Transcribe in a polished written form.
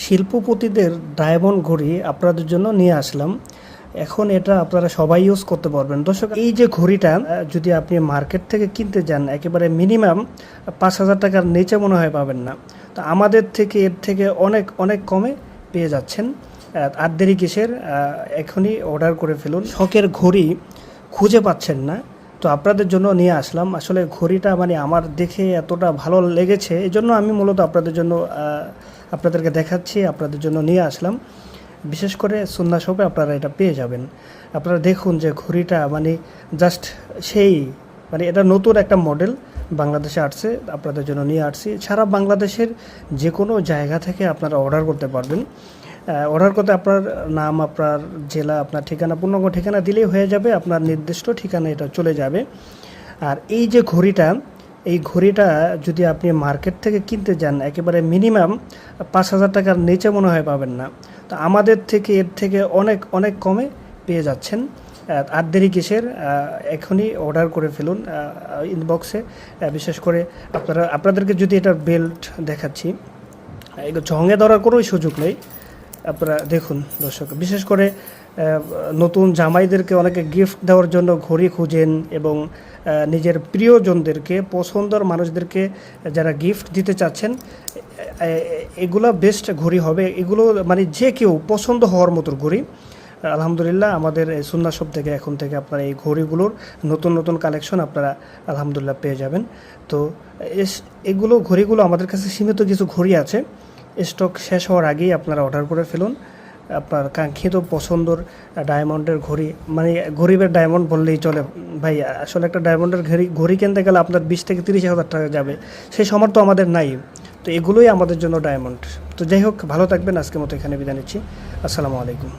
শিল্পপতিদের diamond ঘড়ি আপনাদের জন্য নিয়ে আসলাম। এখন এটা আপনারা সবাই ইউজ করতে পারবেন। দর্শক, এই যে ঘড়িটা যদি আপনি মার্কেট থেকে কিনতে যান একেবারে মিনিমাম ৫,০০০ টাকার নিচে মনে হয় পাবেন না। তো আমাদের থেকে এর থেকে অনেক অনেক কমে পেয়ে যাচ্ছেন। আর দেরি কিসের, এখনই অর্ডার করে ফেলুন। শখের ঘড়ি খুঁজে পাচ্ছেন না, তো আপনাদের জন্য নিয়ে আসলাম। আসলে ঘড়িটা আমার দেখে এতটা ভালো লেগেছে, এই জন্য আমি মূলত আপনাদের জন্য আপনাদেরকে দেখাচ্ছি, আপনাদের জন্য নিয়ে আসলাম। বিশেষ করে সুন্নাহ শপে আপনারা এটা পেয়ে যাবেন। আপনারা দেখুন যে ঘড়িটা জাস্ট সেই এটা নতুন একটা মডেল বাংলাদেশে আসছে, আপনাদের জন্য নিয়ে আসছি। সারা বাংলাদেশের যে কোনো জায়গা থেকে আপনারা অর্ডার করতে পারবেন। অর্ডার করতে আপনার নাম, আপনার জেলা, আপনার ঠিকানা, পূর্ণাঙ্গ ঠিকানা দিলেই হয়ে যাবে। আপনার নির্দিষ্ট ঠিকানা এটা চলে যাবে। আর এই যে ঘড়িটা, এই ঘড়িটা যদি আপনি মার্কেট থেকে কিনতে যান একেবারে মিনিমাম ৫,০০০ টাকার নিচে মনে হয় পাবেন না। তো আমাদের থেকে এর থেকে অনেক অনেক কমে পেয়ে যাচ্ছেন। আর দেরি কিসের, এখনই অর্ডার করে ফেলুন ইনবক্সে। বিশেষ করে আপনাদেরকে যদি এটার বেল্ট দেখাচ্ছি, এগুলো ঝঙে ধরার কোনো সুযোগ নেই। আপনারা দেখুন দর্শক, বিশেষ করে নতুন জামাইদেরকে অনেকে গিফট দেওয়ার জন্য ঘড়ি খুঁজেন, এবং নিজের প্রিয়জনদেরকে, পছন্দের মানুষদেরকে যারা গিফট দিতে চাচ্ছেন, এগুলো বেস্ট ঘড়ি হবে। এগুলো যে কেউ পছন্দ হওয়ার মতো ঘড়ি। আলহামদুলিল্লাহ, আমাদের এই সুন্নাহ শপ থেকে এখন থেকে আপনারা এই ঘড়িগুলোর নতুন নতুন কালেকশন আপনারা আলহামদুলিল্লাহ পেয়ে যাবেন। তো ঘড়িগুলো আমাদের কাছে সীমিত কিছু ঘড়ি আছে, স্টক শেষ হওয়ার আগেই আপনারা অর্ডার করে ফেলুন। আপনার কাঙ্ক্ষিত পছন্দর ডায়মন্ডের ঘড়ি, গরিবের ডায়মন্ড বললেই চলে ভাই। আসলে একটা ডায়মন্ডের ঘড়ি কিনতে গেলে আপনার 20 থেকে 30,000 টাকা যাবে, সেই সামর্থ্য আমাদের নাই। তো এগুলোই আমাদের জন্য ডায়মন্ড। তো যাই হোক, ভালো থাকবেন। আজকের মতো এখানে বিদায় নিচ্ছি। আসসালামু আলাইকুম।